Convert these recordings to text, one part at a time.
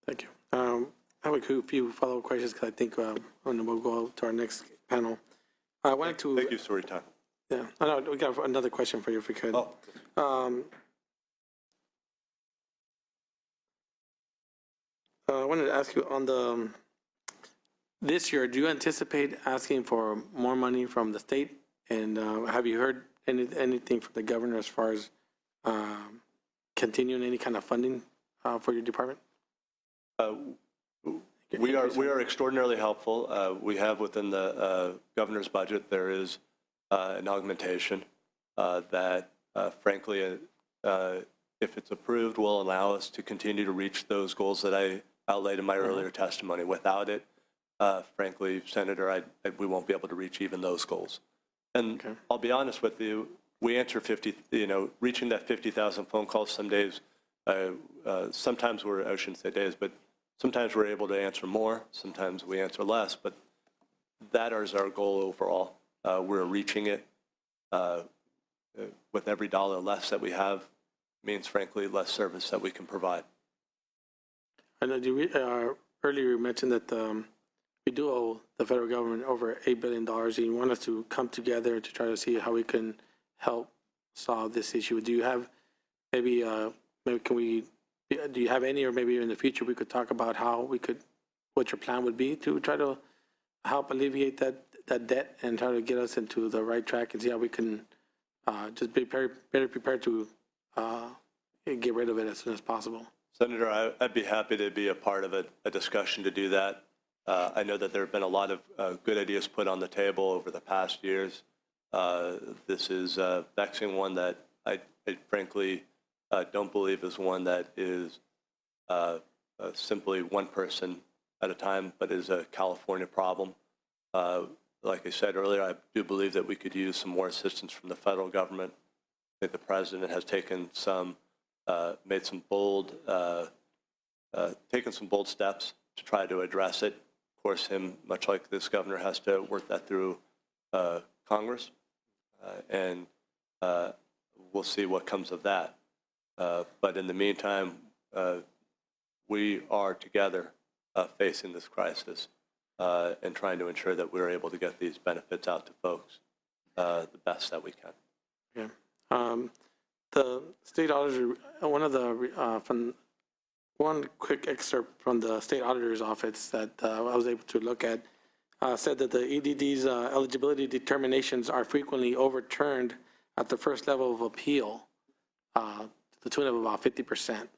Thank you. I have a few follow-up questions because I think and then we'll go to our next panel. I wanted to. Thank you, Suritan. Yeah, I know we got another question for you if we could. Oh. I wanted to ask you on the this year. Do you anticipate asking for more money from the state? And have you heard anything from the governor as far as continuing any kind of funding for your department? We are extraordinarily helpful. We have within the governor's budget, there is an augmentation that, frankly, if it's approved, will allow us to continue to reach those goals that I outlaid in my earlier testimony. Without it, frankly, Senator, we won't be able to reach even those goals. And I'll be honest with you, we answer 50, reaching that 50,000 phone calls some days, sometimes I shouldn't say days, but sometimes we're able to answer more, sometimes we answer less, but that is our goal overall. We're reaching it with every dollar less that we have means, frankly, less service that we can provide. I know earlier you mentioned that we do owe the federal government over $8 billion, and you want us to come together to try to see how we can help solve this issue. Do you have maybe do you have any, or maybe in the future we could talk about how we could, what your plan would be to try to help alleviate that debt and try to get us into the right track and see how we can just be better prepared to get rid of it as soon as possible? Senator, I'd be happy to be a part of a discussion to do that. I know that there have been a lot of good ideas put on the table over the past years. This is a vexing one that I frankly don't believe is one that is simply one person at a time, but is a California problem. Like I said earlier, I do believe that we could use some more assistance from the federal government. I think the president has taken made some bold steps to try to address it. Of course, much like this governor, has to work that through Congress, and we'll see what comes of that. But in the meantime, we are together facing this crisis and trying to ensure that we're able to get these benefits out to folks the best that we can. Yeah. The state auditor, one quick excerpt from the state auditor's office that I was able to look at said that the EDD's eligibility determinations are frequently overturned at the first level of appeal, to the tune of about 50%.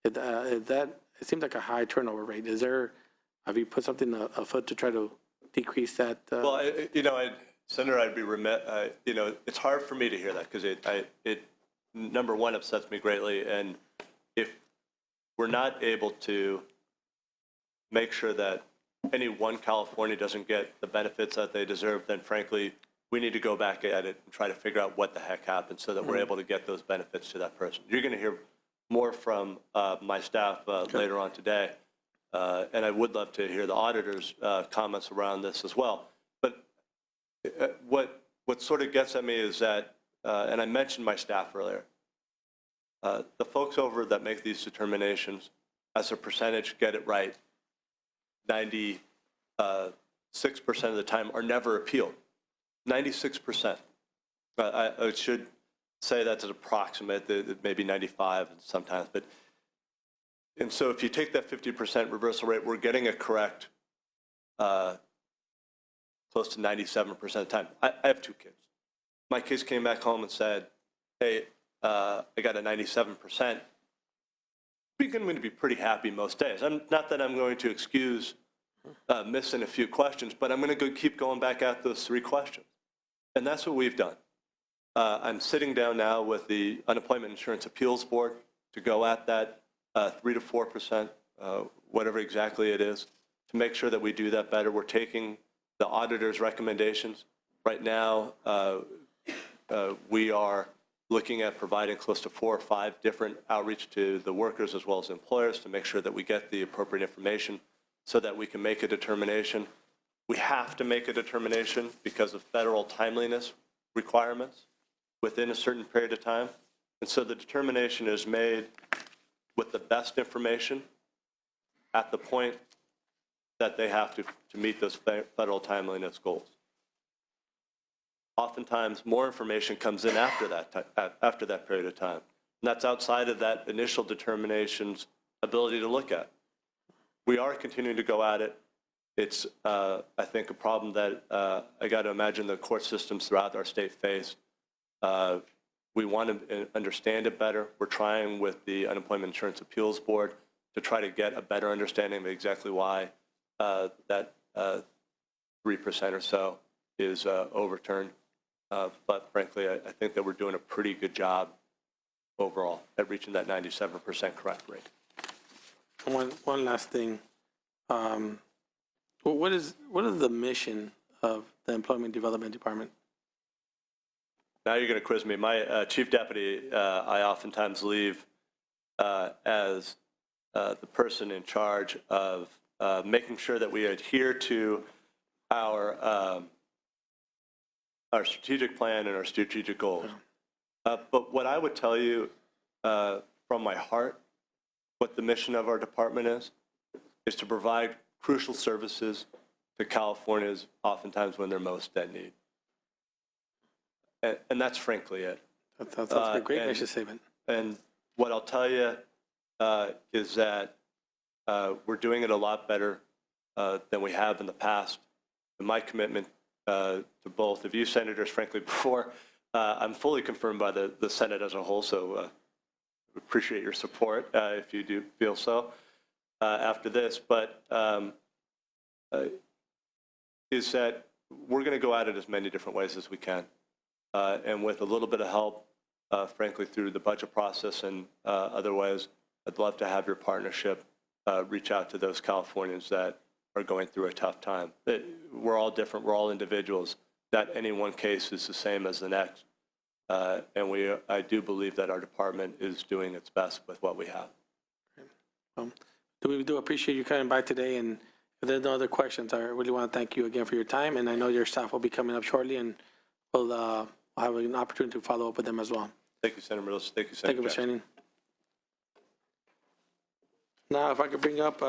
It seems like a high turnover rate. Have you put something afoot to try to decrease that? Well, Senator, I'd be remiss. It's hard for me to hear that because it number one upsets me greatly, and if we're not able to make sure that any one California doesn't get the benefits that they deserve, then frankly, we need to go back at it and try to figure out what the heck happened so that we're able to get those benefits to that person. You're going to hear more from my staff later on today, and I would love to hear the auditor's comments around this as well. But what sort of gets at me is that, and I mentioned my staff earlier, the folks over that make these determinations, as a percentage, get it right 96% of the time, are never appealed. 96%. I should say that's an approximate, maybe 95 sometimes. And so if you take that 50% reversal rate, we're getting it correct close to 97% of the time. I have 2 kids. My kids came back home and said, hey, I got a 97%. We're going to be pretty happy most days. Not that I'm going to excuse missing a few questions, but I'm going to keep going back at those 3 questions. And that's what we've done. I'm sitting down now with the Unemployment Insurance Appeals Board to go at that 3 to 4%, whatever exactly it is, to make sure that we do that better. We're taking the auditor's recommendations. Right now, we are looking at providing close to 4 or 5 different outreach to the workers as well as employers to make sure that we get the appropriate information so that we can make a determination. We have to make a determination because of federal timeliness requirements within a certain period of time. And so the determination is made with the best information at the point that they have to meet those federal timeliness goals. Oftentimes, more information comes in after that period of time. And that's outside of that initial determination's ability to look at. We are continuing to go at it. It's, I think, a problem that I got to imagine the court systems throughout our state face. We want to understand it better. We're trying with the Unemployment Insurance Appeals Board to try to get a better understanding of exactly why that 3% or so is overturned. But frankly, I think that we're doing a pretty good job overall at reaching that 97% correct rate. One last thing. What is the mission of the Employment Development Department? Now you're going to quiz me. My chief deputy, I oftentimes leave as the person in charge of making sure that we adhere to our strategic plan and our strategic goals. But what I would tell you from my heart, what the mission of our department is to provide crucial services to Californians oftentimes when they're most in need. And that's frankly it. That's a great mission statement. And what I'll tell you is that we're doing it a lot better than we have in the past. And my commitment to both of you senators, frankly, before I'm fully confirmed by the Senate as a whole, so appreciate your support if you do feel so after this. But is that we're going to go at it as many different ways as we can. And with a little bit of help, frankly, through the budget process and other ways, I'd love to have your partnership reach out to those Californians that are going through a tough time. We're all different. We're all individuals. Not any one case is the same as the next. And I do believe that our department is doing its best with what we have. Well, we do appreciate you coming by today. And if there's no other questions, I really want to thank you again for your time. And I know your staff will be coming up shortly, and we'll have an opportunity to follow up with them as well. Thank you, Senator Mills. Thank you, Senator Thank you, Mr. Henning. Now, if I could bring up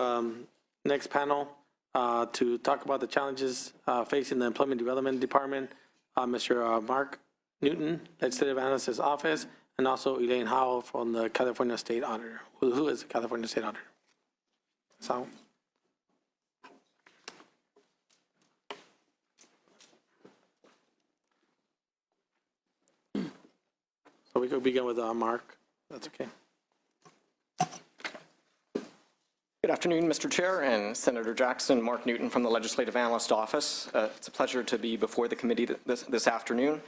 next panel to talk about the challenges facing the Employment Development Department, Mr. Mark Newton, Legislative Analyst's Office, and also Elaine Howell from the California State Auditor. Who is the California State Auditor? So we could begin with Mark. That's okay. Good afternoon, Mr. Chair and Senator Jackson. Mark Newton from the Legislative Analyst Office. It's a pleasure to be before the committee this afternoon.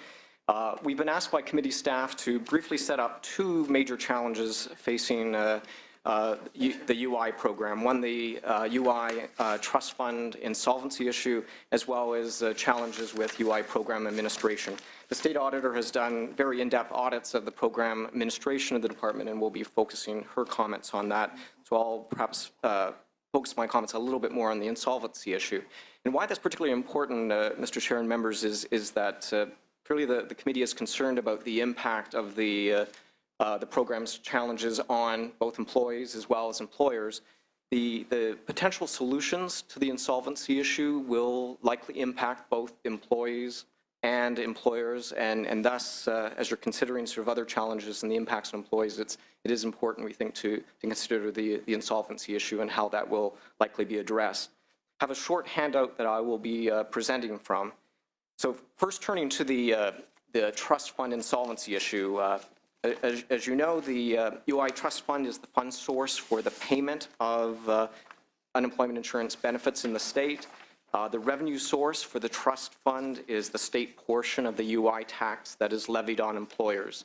We've been asked by committee staff to briefly set up two major challenges facing the UI program. One, the UI trust fund insolvency issue, as well as challenges with UI program administration. The state auditor has done very in-depth audits of the program administration of the department, and will be focusing her comments on that. So I'll perhaps focus my comments a little bit more on the insolvency issue. And why that's particularly important, Mr. Chair and members, is that clearly the committee is concerned about the impact of the program's challenges on both employees as well as employers. The potential solutions to the insolvency issue will likely impact both employees and employers, and thus, as you're considering sort of other challenges and the impacts on employees, it is important, we think, to consider the insolvency issue and how that will likely be addressed. I have a short handout that I will be presenting from. So first, turning to the trust fund insolvency issue. As you know, the UI trust fund is the fund source for the payment of unemployment insurance benefits in the state. The revenue source for the trust fund is the state portion of the UI tax that is levied on employers.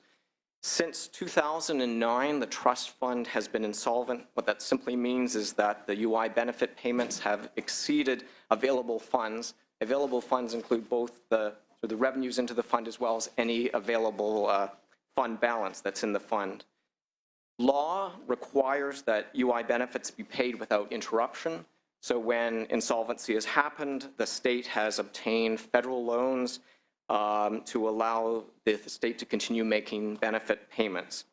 Since 2009, the trust fund has been insolvent. What that simply means is that the UI benefit payments have exceeded available funds. Available funds include both the revenues into the fund as well as any available fund balance that's in the fund. Law requires that UI benefits be paid without interruption. So when insolvency has happened, the state has obtained federal loans to allow the state to continue making benefit payments.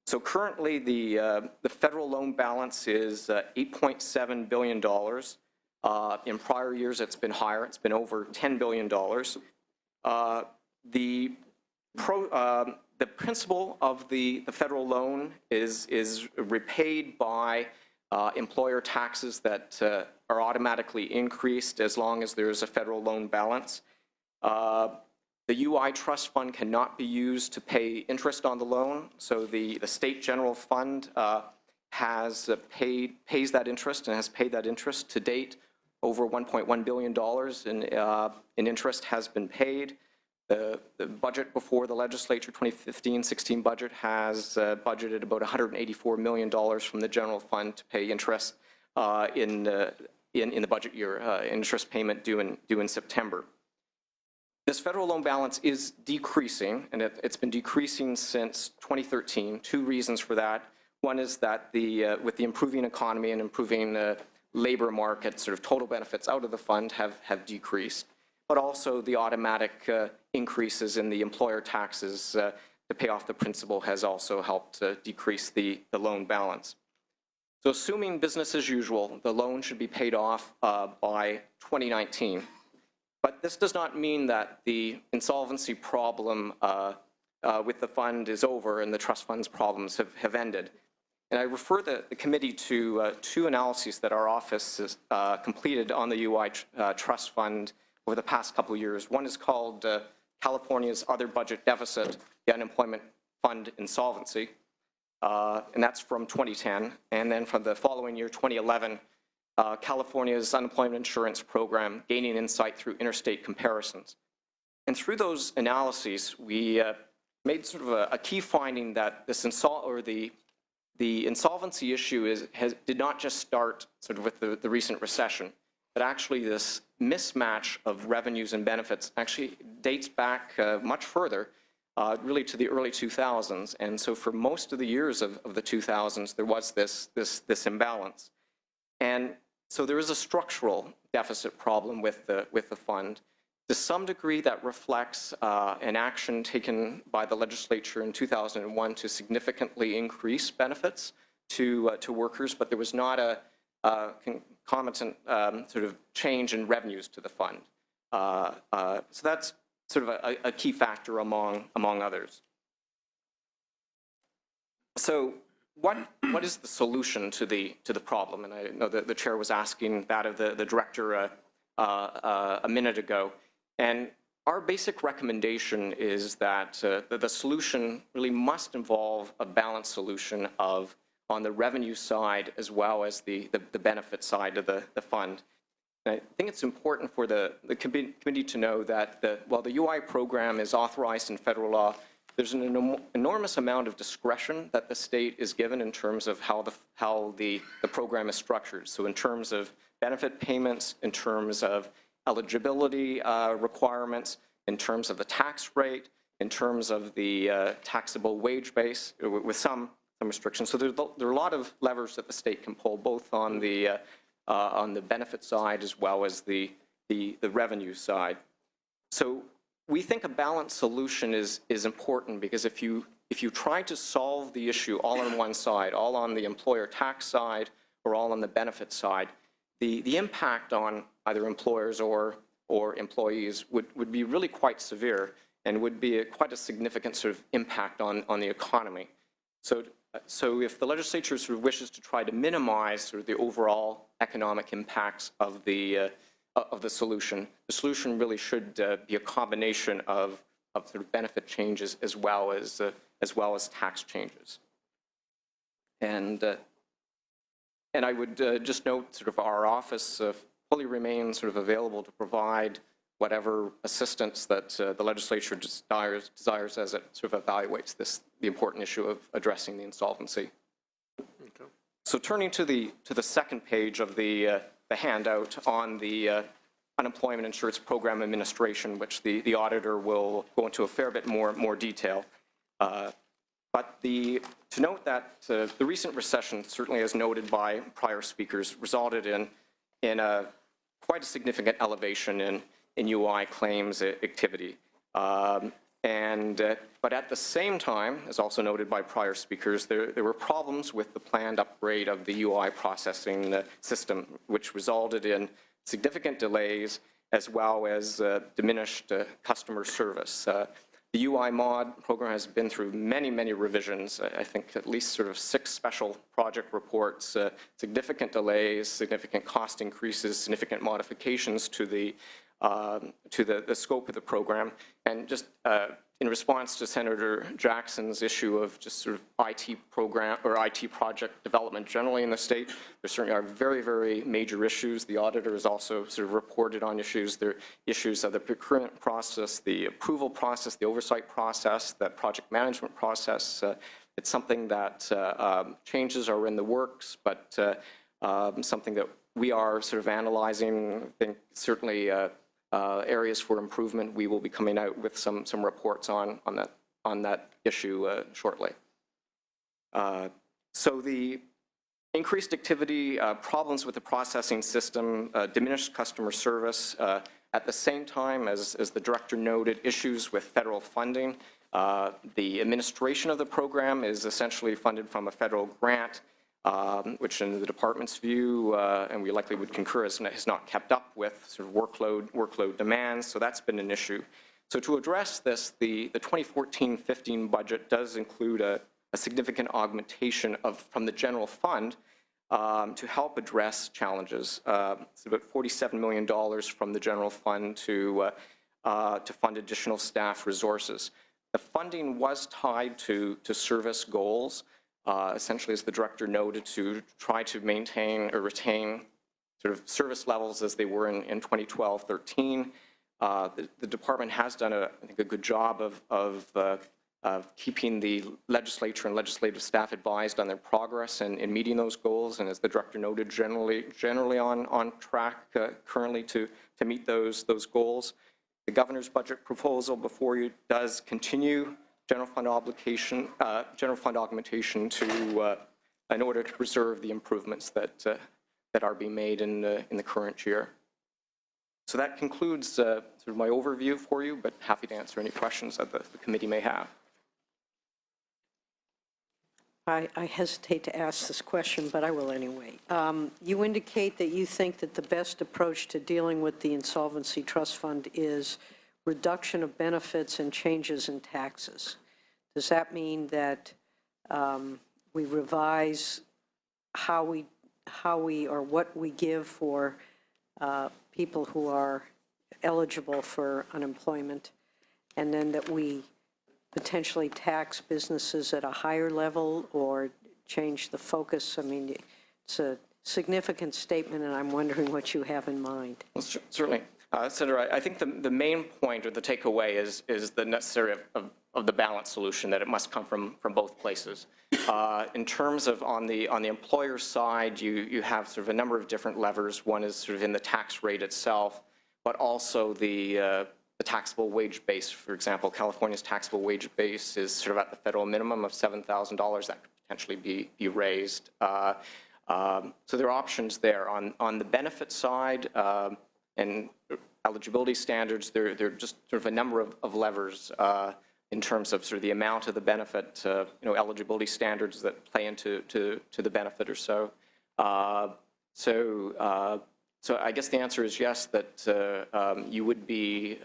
So currently, the federal loan balance is $8.7 billion. In prior years, it's been higher. It's been over $10 billion. The principal of the federal loan is repaid by employer taxes that are automatically increased as long as there is a federal loan balance. The UI trust fund cannot be used to pay interest on the loan, so the state general fund pays that interest and has paid that interest to date. Over $1.1 billion in interest has been paid. The budget before the legislature, 2015-16 budget, has budgeted about $184 million from the general fund to pay interest in the budget year, interest payment due in September. This federal loan balance is decreasing, and it's been decreasing since 2013. Two reasons for that. One is that with the improving economy and improving labor market, sort of total benefits out of the fund have decreased, but also the automatic increases in the employer taxes to pay off the principal has also helped decrease the loan balance. So assuming business as usual, the loan should be paid off by 2019. But this does not mean that the insolvency problem with the fund is over and the trust fund's problems have ended. And I refer the committee to two analyses that our office has completed on the UI trust fund over the past couple of years. One is called California's Other Budget Deficit, the Unemployment Fund Insolvency, and that's from 2010. And then from the following year, 2011, California's Unemployment Insurance Program, Gaining Insight Through Interstate Comparisons. And through those analyses, we made sort of a key finding that this the insolvency issue did not just start sort of with the recent recession, but actually this mismatch of revenues and benefits actually dates back much further, really to the early 2000s. And so for most of the years of the 2000s, there was this imbalance. And so there is a structural deficit problem with the fund. To some degree, that reflects an action taken by the legislature in 2001 to significantly increase benefits to workers, but there was not a concomitant sort of change in revenues to the fund. So that's sort of a key factor among others. So what is the solution to the problem? And I know that the chair was asking that of the director a minute ago. And our basic recommendation is that the solution really must involve a balanced solution on the revenue side as well as the benefit side of the fund. And I think it's important for the committee to know that while the UI program is authorized in federal law, there's an enormous amount of discretion that the state is given in terms of how the program is structured. So in terms of benefit payments, in terms of eligibility requirements, in terms of the tax rate, in terms of the taxable wage base, with some restrictions. So there are a lot of levers that the state can pull, both on the benefit side as well as the revenue side. So we think a balanced solution is important, because if you try to solve the issue all on one side, all on the employer tax side or all on the benefit side, the impact on either employers or employees would be really quite severe and would be quite a significant sort of impact on the economy. So if the legislature sort of wishes to try to minimize sort of the overall economic impacts of the solution, the solution really should be a combination of sort of benefit changes as well as tax changes. And I would just note sort of our office fully remains sort of available to provide whatever assistance that the legislature desires as it sort of evaluates the important issue of addressing the insolvency. Okay. So turning to the second page of the handout on the Unemployment Insurance Program Administration, which the auditor will go into a fair bit more detail. But to note that the recent recession, certainly as noted by prior speakers, resulted in quite a significant elevation in UI claims activity. But at the same time, as also noted by prior speakers, there were problems with the planned upgrade of the UI processing system, which resulted in significant delays as well as diminished customer service. The UI mod program has been through many, many revisions. I think at least sort of 6 special project reports, significant delays, significant cost increases, significant modifications to the scope of the program. And just in response to Senator Jackson's issue of just sort of IT program or IT project development generally in the state, there certainly are very, very major issues. The auditor has also sort of reported on issues. There are issues of the procurement process, the approval process, the oversight process, the project management process. It's something that changes are in the works, but something that we are sort of analyzing. I think certainly areas for improvement. We will be coming out with some reports on that issue shortly. So the increased activity, problems with the processing system, diminished customer service. At the same time, as the director noted, issues with federal funding. The administration of the program is essentially funded from a federal grant, which in the department's view, and we likely would concur, has not kept up with sort of workload demands, so that's been an issue. So to address this, the 2014-15 budget does include a significant augmentation from the general fund to help address challenges. It's about $47 million from the general fund to fund additional staff resources. The funding was tied to service goals, essentially, as the director noted, to try to maintain or retain sort of service levels as they were in 2012-13. The department has done, I think, a good job of keeping the legislature and legislative staff advised on their progress in meeting those goals, and as the director noted, generally on track currently to meet those goals. The governor's budget proposal before you does continue general fund augmentation to in order to preserve the improvements that are being made in the current year. So that concludes sort of my overview for you, but happy to answer any questions that the committee may have. I hesitate to ask this question, but I will anyway. You indicate that you think that the best approach to dealing with the insolvency trust fund is reduction of benefits and changes in taxes. Does that mean that we revise how we or what we give for people who are eligible for unemployment, and then that we potentially tax businesses at a higher level or change the focus? I mean, it's a significant statement, and I'm wondering what you have in mind. Well, certainly. Senator, I think the main point or the takeaway is the necessary of the balanced solution, that it must come from both places. In terms of on the employer side, you have sort of a number of different levers. One is sort of in the tax rate itself, but also the taxable wage base. For example, California's taxable wage base is sort of at the federal minimum of $7,000. That could potentially be raised. So there are options there. On the benefit side and eligibility standards, there are just sort of a number of levers in terms of sort of the amount of the benefit, eligibility standards that play into the benefit or so. So I guess the answer is yes, that you would be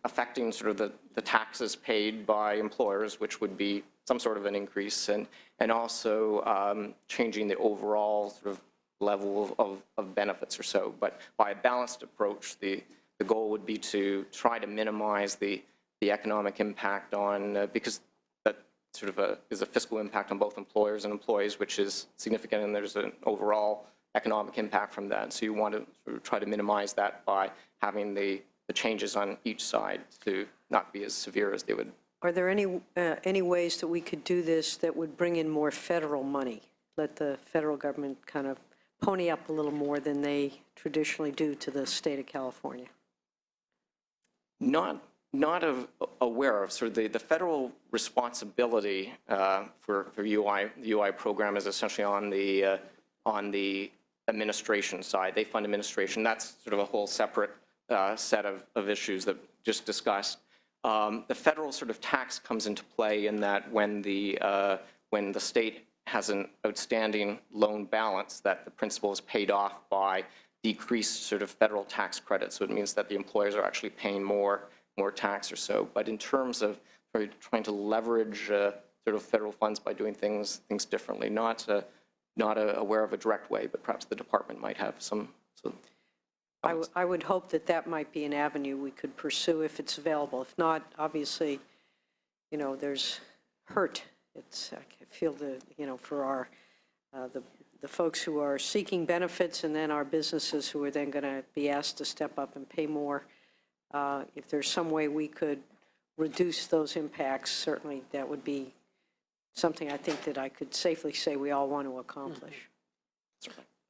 affecting sort of the taxes paid by employers, which would be some sort of an increase, and also changing the overall sort of level of benefits or so. But by a balanced approach, the goal would be to try to minimize the economic impact on, because that sort of is a fiscal impact on both employers and employees, which is significant, and there's an overall economic impact from that. So you want to sort of try to minimize that by having the changes on each side to not be as severe as they would. Are there any ways that we could do this that would bring in more federal money? Let the federal government kind of pony up a little more than they traditionally do to the state of California? Not aware of. So the federal responsibility for UI, the UI program is essentially on the administration side. They fund administration. That's sort of a whole separate set of issues that just discussed. The federal sort of tax comes into play in that when the state has an outstanding loan balance, that the principal is paid off by decreased sort of federal tax credits. So it means that the employers are actually paying more tax or so. But in terms of trying to leverage sort of federal funds by doing things differently, not aware of a direct way, but perhaps the department might have some. I would hope that that might be an avenue we could pursue if it's available. If not, obviously, there's hurt. I feel for our, the folks who are seeking benefits and then our businesses who are then going to be asked to step up and pay more. If there's some way we could reduce those impacts, certainly that would be something I think that I could safely say we all want to accomplish.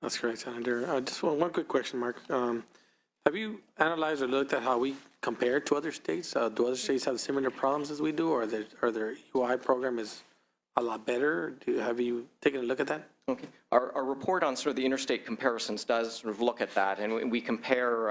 That's correct, Senator. Just one quick question, Mark. Have you analyzed or looked at how we compare to other states? Do other states have similar problems as we do, or their UI program is a lot better? Have you taken a look at that? Okay. Our report on sort of the interstate comparisons does sort of look at that, and we compare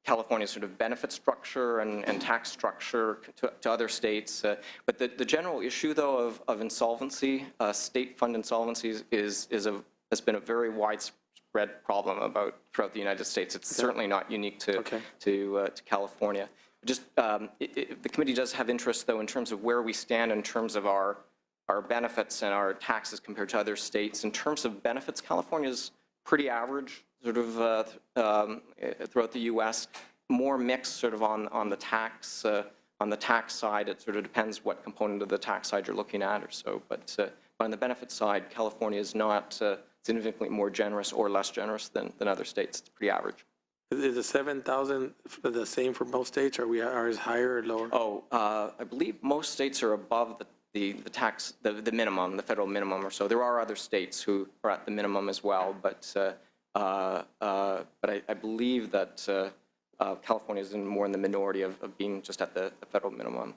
California's sort of benefit structure and tax structure to other states. But the general issue, though, of insolvency, state fund insolvencies, has been a very widespread problem throughout the United States. It's certainly not unique to California. Just the committee does have interest, though, in terms of where we stand in terms of our benefits and our taxes compared to other states. In terms of benefits, California is pretty average, sort of throughout the U.S. More mixed, sort of on the tax side. It sort of depends what component of the tax side you're looking at, or so. But on the benefit side, California is not significantly more generous or less generous than other states. It's pretty average. Is the 7,000 the same for most states, or are we ours higher or lower? Oh, I believe most states are above the tax, the minimum, the federal minimum or so. There are other states who are at the minimum as well, but I believe that California is more in the minority of being just at the federal minimum.